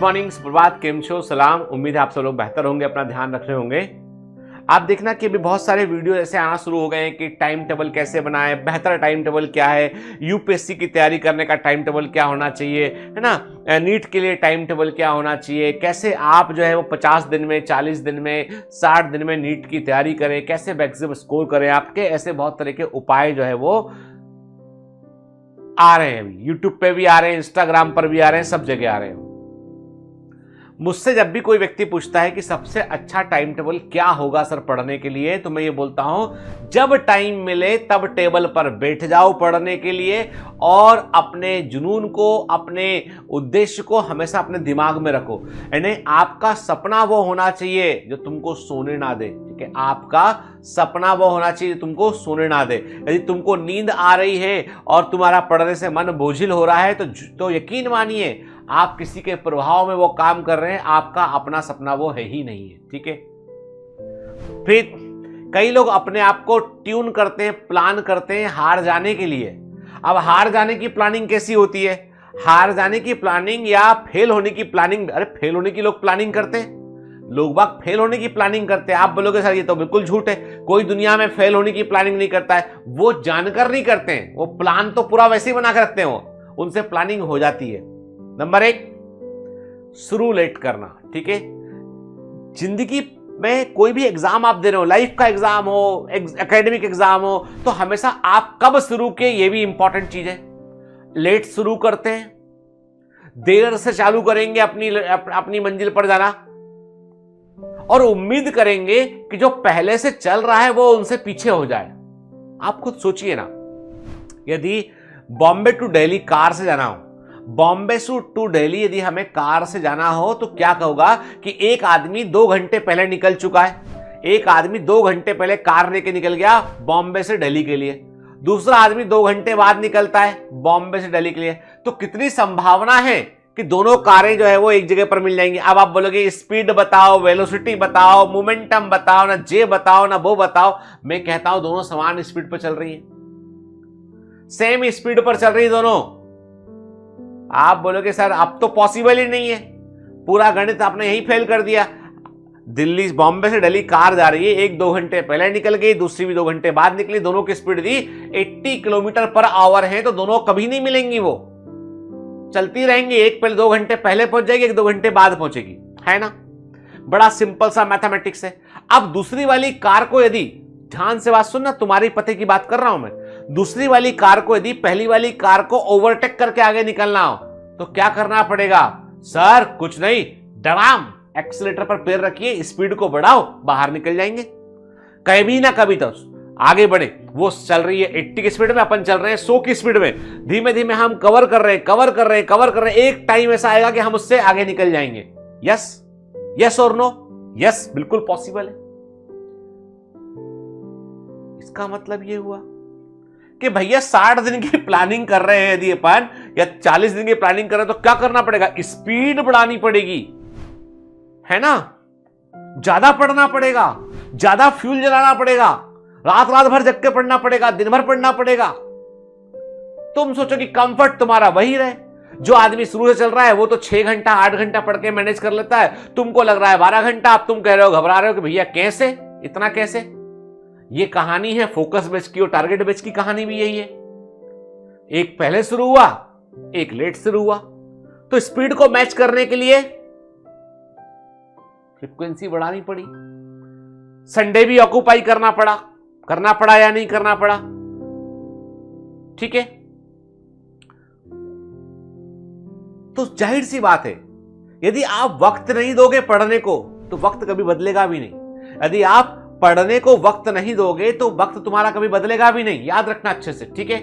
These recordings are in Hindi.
मॉर्निंग, सुप्रभात, केम छो, सलाम। उम्मीद है आप सब लोग बेहतर होंगे, अपना ध्यान रख रहे होंगे। आप देखना कि अभी बहुत सारे वीडियो ऐसे आना शुरू हो गए हैं कि टाइम टेबल कैसे बनाएं, बेहतर टाइम टेबल क्या है, यूपीएससी की तैयारी करने का टाइम टेबल क्या होना चाहिए, है ना, नीट के लिए टाइम टेबल क्या होना चाहिए, कैसे आप जो है वो 50 दिन में, 40 दिन में, 60 दिन में नीट की तैयारी करें, कैसे मैक्सिमम स्कोर करें। आपके ऐसे बहुत तरह के उपाय जो है वो आ रहे हैं, यूट्यूब पे भी आ रहे हैं, इंस्टाग्राम पर भी आ रहे हैं, सब जगह आ रहे हैं। मुझसे जब भी कोई व्यक्ति पूछता है कि सबसे अच्छा टाइम टेबल क्या होगा सर पढ़ने के लिए, तो मैं ये बोलता हूं जब टाइम मिले तब टेबल पर बैठ जाओ पढ़ने के लिए, और अपने जुनून को, अपने उद्देश्य को हमेशा अपने दिमाग में रखो। यानी आपका सपना वो होना चाहिए जो तुमको सोने ना दे। ठीक है, आपका सपना वो होना चाहिए तुमको सोने ना दे। यदि तुमको नींद आ रही है और तुम्हारा पढ़ने से मन बोझिल हो रहा है तो यकीन मानिए आप किसी के प्रभाव में वो काम कर रहे हैं, आपका अपना सपना वो है ही नहीं है। ठीक है, फिर कई लोग अपने आप को ट्यून करते हैं, प्लान करते हैं हार जाने के लिए। अब हार जाने की प्लानिंग कैसी होती है? हार जाने की प्लानिंग या फेल होने की प्लानिंग। अरे फेल होने की लोग प्लानिंग करते हैं, लोग बाग फेल होने की प्लानिंग करते हैं। आप बोलोगे सर ये तो बिल्कुल झूठ है, कोई दुनिया में फेल होने की प्लानिंग नहीं करता है। वो जानकर नहीं करते हैं, वो प्लान तो पूरा वैसे ही बना के रखते हैं, उनसे प्लानिंग हो जाती है। नंबर 1, शुरू लेट करना। ठीक है, जिंदगी में कोई भी एग्जाम आप दे रहे हो, लाइफ का एग्जाम हो, एकेडमिक एग्जाम हो, तो हमेशा आप कब शुरू किए ये भी इंपॉर्टेंट चीज है। लेट शुरू करते हैं, देर से चालू करेंगे अपनी मंजिल पर जाना, और उम्मीद करेंगे कि जो पहले से चल रहा है वो उनसे पीछे हो जाए। आप खुद सोचिए ना, यदि बॉम्बे टू दिल्ली कार से जाना हो, बॉम्बे टू दिल्ली यदि हमें कार से जाना हो, तो क्या होगा कि एक आदमी 2 घंटे पहले निकल चुका है। एक आदमी 2 घंटे पहले कार लेके निकल गया बॉम्बे से दिल्ली के लिए, दूसरा आदमी 2 घंटे बाद निकलता है बॉम्बे से दिल्ली के लिए। तो कितनी संभावना है कि दोनों कारें जो है वो एक जगह पर मिल जाएंगी। अब आप बोलोगे स्पीड बताओ, वेलोसिटी बताओ, मोमेंटम बताओ, ना जे बताओ ना वो बताओ। मैं कहता हूं दोनों समान स्पीड पर चल रही है, सेम स्पीड पर चल रही है दोनों। आप बोलोगे सर अब तो पॉसिबल ही नहीं है, पूरा गणित आपने यही फेल कर दिया। दिल्ली बॉम्बे से दिल्ली कार जा रही है, एक 2 घंटे पहले निकल गई, दूसरी भी 2 घंटे बाद निकली, दोनों की स्पीड दी 80 किलोमीटर पर आवर है, तो दोनों कभी नहीं मिलेंगी, वो चलती रहेंगी। एक पहले 2 घंटे पहले पहुंच जाएगी, एक 2 घंटे बाद पहुंचेगी, है ना। बड़ा सिंपल सा मैथमेटिक्स है। अब दूसरी वाली कार को यदि, ध्यान से बात सुनना, तुम्हारी पते की बात कर रहा हूं मैं, दूसरी वाली कार को यदि पहली वाली कार को ओवरटेक करके आगे निकलना हो तो क्या करना पड़ेगा? सर कुछ नहीं, डराम एक्सीलेटर पर पैर रखिए, स्पीड को बढ़ाओ, बाहर निकल जाएंगे। कभी ना कभी तो आगे बढ़े। वो चल रही है 80 की स्पीड में, अपन चल रहे हैं 100 की स्पीड में, धीमे धीमे हम कवर कर रहे हैं। एक टाइम ऐसा आएगा कि हम उससे आगे निकल जाएंगे। यस और नो? यस, बिल्कुल पॉसिबल है। इसका मतलब ये हुआ कि भैया 60 दिन की प्लानिंग कर रहे हैं यदि अपन, या 40 दिन की प्लानिंग कर रहे हैं, तो क्या करना पड़ेगा? स्पीड बढ़ानी पड़ेगी, है ना। ज्यादा पढ़ना पड़ेगा, ज्यादा फ्यूल जलाना पड़ेगा, रात भर जग के पढ़ना पड़ेगा, दिन भर पढ़ना पड़ेगा। तुम सोचो कि कंफर्ट तुम्हारा वही रहे। जो आदमी शुरू से चल रहा है वो तो 6 घंटा 8 घंटा पढ़ के मैनेज कर लेता है, तुमको लग रहा है 12 घंटा। अब तुम कह रहे हो, घबरा रहे हो कि भैया कैसे, इतना कैसे। ये कहानी है फोकस बेच की और टारगेट बेच की कहानी भी यही है। एक पहले शुरू हुआ, एक लेट शुरू हुआ, तो स्पीड को मैच करने के लिए फ्रीक्वेंसी बढ़ानी पड़ी। संडे भी ऑक्यूपाई करना पड़ा या नहीं करना पड़ा? ठीक है, तो जाहिर सी बात है, यदि आप वक्त नहीं दोगे पढ़ने को तो वक्त कभी बदलेगा भी नहीं। यदि आप पढ़ने को वक्त नहीं दोगे तो वक्त तुम्हारा कभी बदलेगा भी नहीं। याद रखना अच्छे से, ठीक है।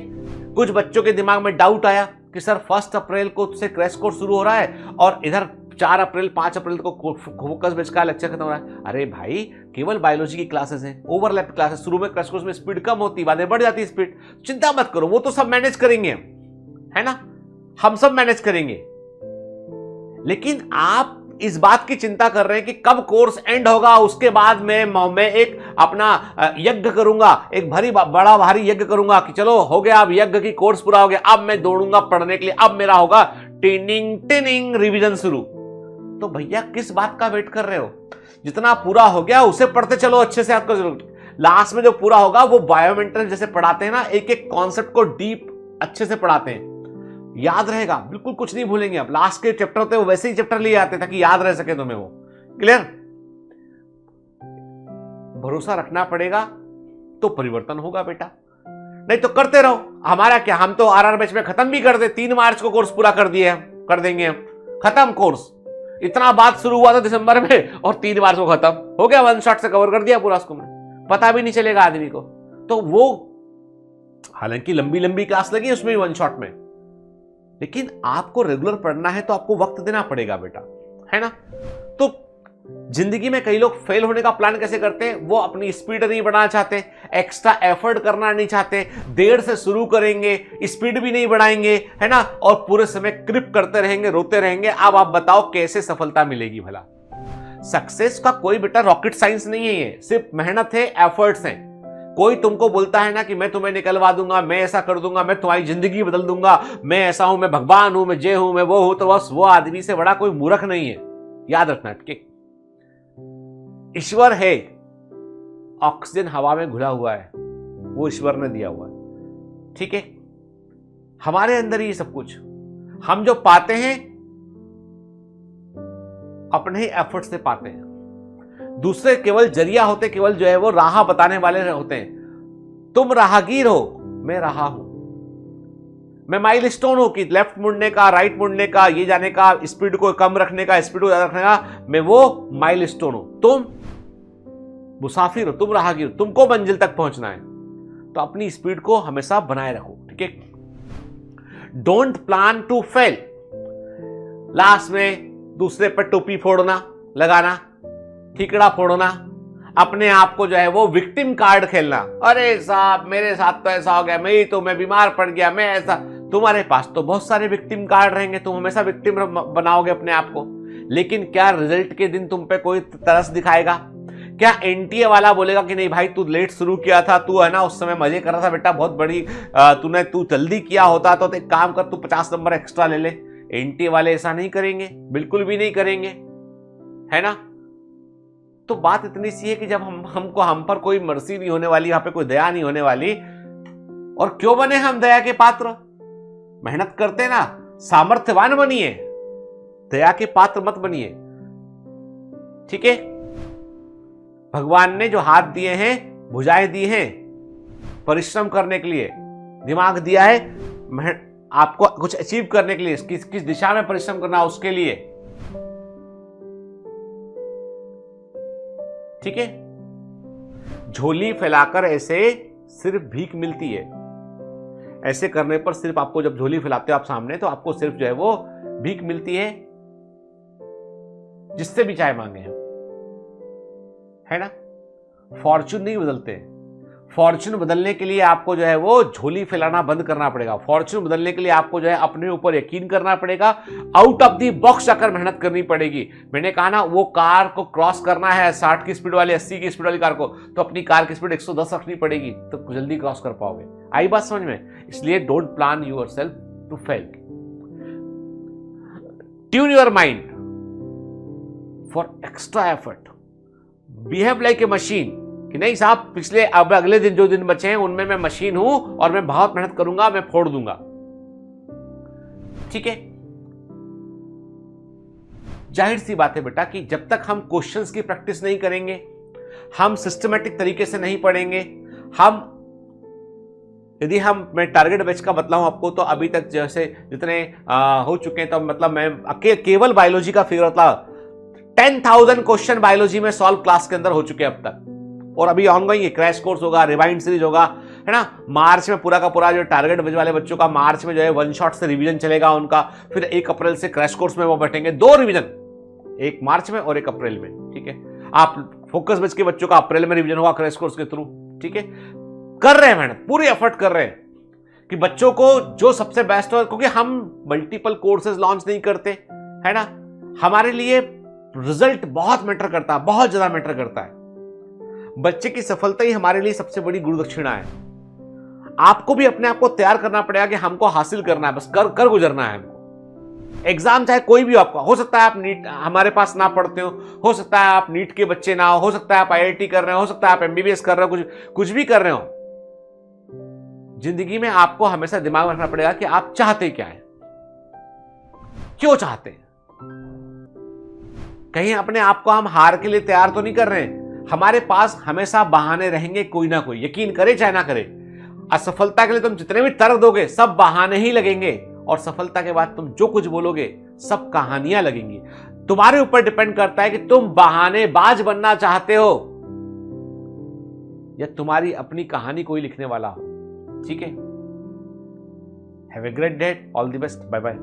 कुछ बच्चों के दिमाग में डाउट आया कि सर 1 अप्रैल को से क्रैश कोर्स शुरू हो रहा है और इधर 4 अप्रैल 5 अप्रैल को फोकस बेच का लेक्चर खत्म हो रहा है। अरे भाई, केवल बायोलॉजी की क्लासेस हैं, ओवरलैप क्लासेस। शुरू में क्रैश कोर्स में स्पीड कम होती, बाद में बढ़ जाती स्पीड। चिंता मत करो, वो तो सब मैनेज करेंगे, है ना, हम सब मैनेज करेंगे। लेकिन आप इस बात की चिंता कर रहे हैं कि कब कोर्स एंड होगा, उसके बाद मैं एक अपना यज्ञ करूंगा, एक बड़ा भारी यज्ञ करूंगा कि चलो हो गया, अब यज्ञ की कोर्स पूरा हो गया, अब मैं दौड़ूंगा पढ़ने के लिए, अब मेरा होगा टिनिंग टिनिंग रिवीजन शुरू। तो भैया किस बात का वेट कर रहे हो? जितना पूरा हो गया उसे पढ़ते चलो अच्छे से। आपको जरूर लास्ट में जो पूरा होगा वो बायोमेंटल जैसे पढ़ाते हैं ना, एक एक कॉन्सेप्ट को डीप अच्छे से पढ़ाते हैं, याद रहेगा, बिल्कुल कुछ नहीं भूलेंगे आप। लास्ट के चैप्टर होते हैं वो वैसे ही चैप्टर लिए आते ताकि याद रह सके तुम्हें वो। क्लियर? भरोसा रखना पड़ेगा तो परिवर्तन होगा बेटा, नहीं तो करते रहो। हमारा क्या, हम तो आरआर बैच में खत्म भी कर दे, 3 मार्च को कोर्स पूरा कर दिए, कर देंगे हम, खत्म कोर्स। इतना बात शुरू हुआ था दिसंबर में और 3 मार्च को खत्म हो गया, 1 शॉट से कवर कर दिया पूरा उसको, पता भी नहीं चलेगा आदमी को। तो वो हालांकि लंबी लंबी क्लास लगी उसमें 1 शॉट में, लेकिन आपको रेगुलर पढ़ना है तो आपको वक्त देना पड़ेगा बेटा, है ना। तो जिंदगी में कई लोग फेल होने का प्लान कैसे करते हैं? वो अपनी स्पीड नहीं बढ़ाना चाहते, एक्स्ट्रा एफर्ट करना नहीं चाहते, देर से शुरू करेंगे, स्पीड भी नहीं बढ़ाएंगे, है ना, और पूरे समय क्रिप करते रहेंगे, रोते रहेंगे। अब आप बताओ कैसे सफलता मिलेगी भला? सक्सेस का कोई बेटा रॉकेट साइंस नहीं है, ये सिर्फ मेहनत है, एफर्ट्स हैं। कोई तुमको बोलता है ना कि मैं तुम्हें निकलवा दूंगा, मैं ऐसा कर दूंगा, मैं तुम्हारी जिंदगी बदल दूंगा, मैं ऐसा हूं, मैं भगवान हूं, मैं जे हूं, मैं वो हूं, तो बस वो आदमी से बड़ा कोई मूर्ख नहीं है। याद रखना, ठीक? ईश्वर है, ऑक्सीजन हवा में घुला हुआ है, वो ईश्वर ने दिया हुआ है, ठीक है। हमारे अंदर ही सब कुछ, हम जो पाते हैं अपने ही एफर्ट से पाते हैं, दूसरे केवल जरिया होते, केवल जो है वो राह बताने वाले होते हैं। तुम राहगीर हो, मैं राह हूं, मैं माइलस्टोन हूं कि लेफ्ट मुड़ने का, राइट मुड़ने का, ये जाने का, स्पीड को कम रखने का, स्पीड को ज्यादा रखने का, मैं वो माइलस्टोन हूं। तुम मुसाफिर हो, तुम राहगीर हो, तुमको मंजिल तक पहुंचना है, तो अपनी स्पीड को हमेशा बनाए रखो, ठीक है। Don't plan to fail. Last में दूसरे पर टोपी फोड़ना, लगाना, ठीकड़ा फोड़ना, अपने आप को जो है वो विक्टिम कार्ड खेलना, अरे साहब मेरे साथ तो ऐसा हो गया, मैं बीमार पड़ गया, मैं ऐसा। तुम्हारे पास तो बहुत सारे विक्टिम कार्ड रहेंगे, तुम हमेशा विक्टिम बनाओगे अपने आप को, लेकिन क्या रिजल्ट के दिन तुम पे कोई तरस दिखाएगा? क्या एनटीए वाला बोलेगा कि नहीं भाई तू लेट शुरू किया था, तू है ना उस समय मजे कर रहा था बेटा, बहुत बड़ी तू जल्दी किया होता तो एक काम कर, तू 50 नंबर एक्स्ट्रा ले ले। एनटीए वाले ऐसा नहीं करेंगे, बिल्कुल भी नहीं करेंगे, है ना। तो बात इतनी सी है कि जब हम पर कोई मर्सी नहीं होने वाली, यहाँ पे कोई दया नहीं होने वाली, और क्यों बने हम दया के पात्र? मेहनत करते ना, सामर्थ्यवान बनिए, दया के पात्र मत बनिए, ठीक है। भगवान ने जो हाथ दिए हैं, भुजाएं दी हैं परिश्रम करने के लिए, दिमाग दिया है आपको कुछ अचीव करने के लिए, किस दिशा में परिश्रम करना उसके लिए, ठीक है। झोली फैलाकर ऐसे सिर्फ भीख मिलती है, ऐसे करने पर सिर्फ आपको, जब झोली फैलाते हो आप सामने, तो आपको सिर्फ जो है वो भीख मिलती है, जिससे भी चाहे मांगे, है ना। फॉर्चून नहीं बदलते, फॉर्चून बदलने के लिए आपको जो है वो झोली फैलाना बंद करना पड़ेगा। फॉर्चून बदलने के लिए आपको जो है अपने ऊपर यकीन करना पड़ेगा, आउट ऑफ दी बॉक्स जाकर मेहनत करनी पड़ेगी। मैंने कहा ना, वो कार को क्रॉस करना है 60 की स्पीड वाली, 80 की स्पीड वाली कार को, तो अपनी कार की स्पीड 110 रखनी पड़ेगी, तो जल्दी क्रॉस कर पाओगे। आई बात समझ में? इसलिए don't plan yourself to fail, tune your mind for extra effort, behave like a machine, कि नहीं साहब पिछले अब अगले दिन जो दिन बचे हैं उनमें मैं मशीन हूं और मैं बहुत मेहनत करूंगा, मैं फोड़ दूंगा, ठीक है। जाहिर सी बात है बेटा कि जब तक हम क्वेश्चंस की प्रैक्टिस नहीं करेंगे, हम सिस्टमैटिक तरीके से नहीं पढ़ेंगे, यदि मैं टारगेट बैच का बतलाऊं आपको, तो अभी तक जैसे जितने हो चुके हैं, तो मतलब मैं केवल बायोलॉजी का फिगर था, 10,000 क्वेश्चन बायोलॉजी में सॉल्व क्लास के अंदर हो चुके हैं अब तक, और अभी ऑनगोइंग है, क्रैश कोर्स होगा, रिवाइंड सीरीज होगा, है ना। मार्च में पूरा का पूरा जो टारगेट बैच वाले बच्चों का मार्च में जो है 1 शॉट से रिवीजन चलेगा उनका, फिर 1 अप्रैल से क्रैश कोर्स में वो बैठेंगे, 2 रिवीजन, 1 मार्च में और 1 अप्रैल में, ठीक है। आप फोकस बैच के बच्चों का अप्रैल में रिवीजन होगा क्रैश कोर्स के थ्रू, ठीक है। कर रहे हैं मेहनत, पूरी एफर्ट कर रहे हैं कि बच्चों को जो सबसे बेस्ट हो, क्योंकि हम मल्टीपल कोर्सेज लॉन्च नहीं करते, है ना। हमारे लिए रिजल्ट बहुत मैटर करता है, बहुत ज्यादा मैटर करता है। बच्चे की सफलता ही हमारे लिए सबसे बड़ी गुरुदक्षिणा है। आपको भी अपने आप को तैयार करना पड़ेगा कि हमको हासिल करना है, बस कर गुजरना है हमको, एग्जाम चाहे कोई भी आपका हो सकता है, आप नीट हमारे पास ना पढ़ते हो सकता है आप नीट के बच्चे ना हो सकता है आप आईआईटी कर रहे हो सकता है आप एमबीबीएस कर रहे हो, कुछ भी कर रहे हो। जिंदगी में आपको हमेशा दिमाग में रखना पड़ेगा कि आप चाहते क्या है, क्यों चाहते हैं। कहीं अपने आप को हम हार के लिए तैयार तो नहीं कर रहे हैं। हमारे पास हमेशा बहाने रहेंगे कोई ना कोई, यकीन करे चाहे ना करे। असफलता के लिए तुम जितने भी तर्क दोगे सब बहाने ही लगेंगे, और सफलता के बाद तुम जो कुछ बोलोगे सब कहानियां लगेंगी। तुम्हारे ऊपर डिपेंड करता है कि तुम बहानेबाज बनना चाहते हो या तुम्हारी अपनी कहानी कोई लिखने वाला हो। ठीक है, have a great day, all the best, bye bye.